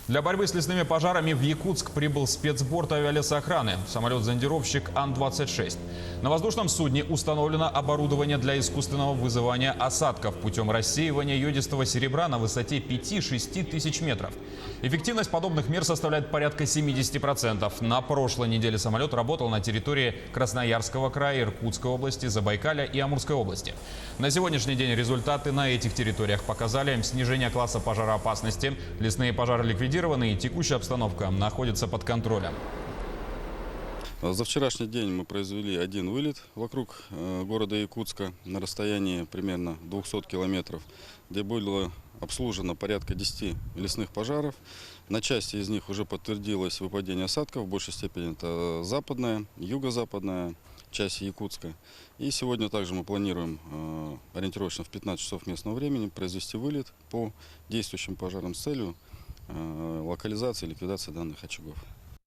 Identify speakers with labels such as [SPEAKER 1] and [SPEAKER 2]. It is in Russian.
[SPEAKER 1] Для борьбы с лесными пожарами в Якутск прибыл спецборд авиалесоохраны, самолет-зондировщик Ан-26. На воздушном судне установлено оборудование для искусственного вызывания осадков путем рассеивания йодистого серебра на высоте 5-6 тысяч метров. Эффективность подобных мер составляет порядка 70%. На прошлой неделе самолет работал на территории Красноярского края, Иркутской области, Забайкалья и Амурской области. На сегодняшний день результаты на этих территориях показали снижение класса пожароопасности, лесные пожары ликвидированы и текущая обстановка находится под контролем.
[SPEAKER 2] За вчерашний день мы произвели один вылет вокруг города Якутска на расстоянии примерно 200 километров, где было обслужено порядка 10 лесных пожаров. На части из них уже подтвердилось выпадение осадков, в большей степени это западная, юго-западная часть Якутска. И сегодня также мы планируем ориентировочно в 15 часов местного времени произвести вылет по действующим пожарам с целью локализации и ликвидации данных очагов.